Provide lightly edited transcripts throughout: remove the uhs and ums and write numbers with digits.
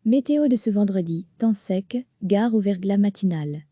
Météo de ce vendredi, temps sec, gare au verglas matinal.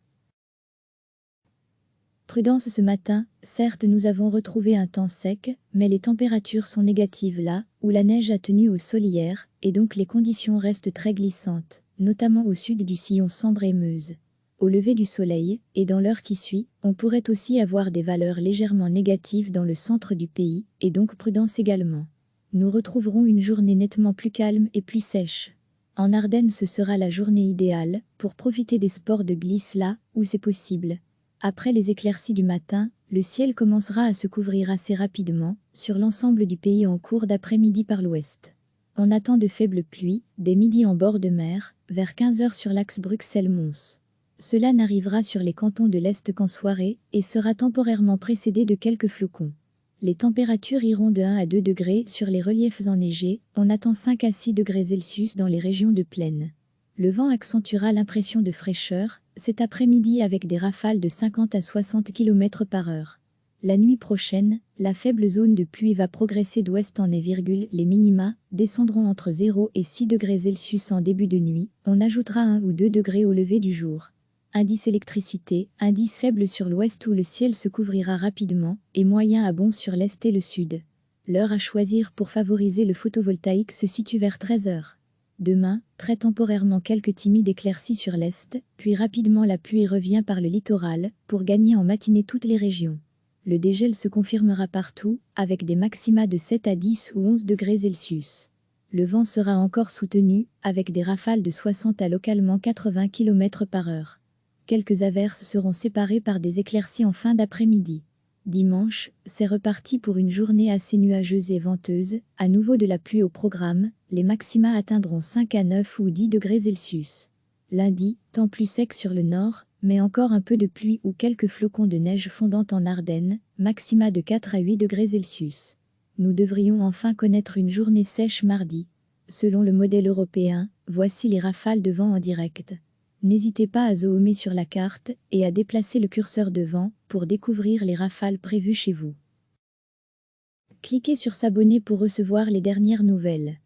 Prudence ce matin, certes nous avons retrouvé un temps sec, mais les températures sont négatives là, où la neige a tenu au sol hier, et donc les conditions restent très glissantes, notamment au sud du sillon Sambre et Meuse. Au lever du soleil, et dans l'heure qui suit, on pourrait aussi avoir des valeurs légèrement négatives dans le centre du pays, et donc prudence également. Nous retrouverons une journée nettement plus calme et plus sèche. En Ardennes, ce sera la journée idéale pour profiter des sports de glisse là où c'est possible. Après les éclaircies du matin, le ciel commencera à se couvrir assez rapidement sur l'ensemble du pays en cours d'après-midi par l'ouest. On attend de faibles pluies, dès midi en bord de mer, vers 15 h sur l'axe Bruxelles-Mons. Cela n'arrivera sur les cantons de l'Est qu'en soirée et sera temporairement précédé de quelques flocons. Les températures iront de 1 à 2 degrés sur les reliefs enneigés, on attend 5 à 6 degrés Celsius dans les régions de plaine. Le vent accentuera l'impression de fraîcheur cet après-midi avec des rafales de 50 à 60 km/h. La nuit prochaine, la faible zone de pluie va progresser d'ouest en est, les minima descendront entre 0 et 6 degrés Celsius en début de nuit, on ajoutera 1 ou 2 degrés au lever du jour. Indice électricité, indice faible sur l'ouest où le ciel se couvrira rapidement, et moyen à bon sur l'est et le sud. L'heure à choisir pour favoriser le photovoltaïque se situe vers 13 h. Demain, très temporairement quelques timides éclaircies sur l'est, puis rapidement la pluie revient par le littoral, pour gagner en matinée toutes les régions. Le dégel se confirmera partout, avec des maxima de 7 à 10 ou 11 degrés Celsius. Le vent sera encore soutenu, avec des rafales de 60 à localement 80 km/h. Quelques averses seront séparées par des éclaircies en fin d'après-midi. Dimanche, c'est reparti pour une journée assez nuageuse et venteuse, à nouveau de la pluie au programme, les maxima atteindront 5 à 9 ou 10 degrés Celsius. Lundi, temps plus sec sur le nord, mais encore un peu de pluie ou quelques flocons de neige fondante en Ardennes, maxima de 4 à 8 degrés Celsius. Nous devrions enfin connaître une journée sèche mardi. Selon le modèle européen, voici les rafales de vent en direct. N'hésitez pas à zoomer sur la carte et à déplacer le curseur de vent pour découvrir les rafales prévues chez vous. Cliquez sur s'abonner pour recevoir les dernières nouvelles.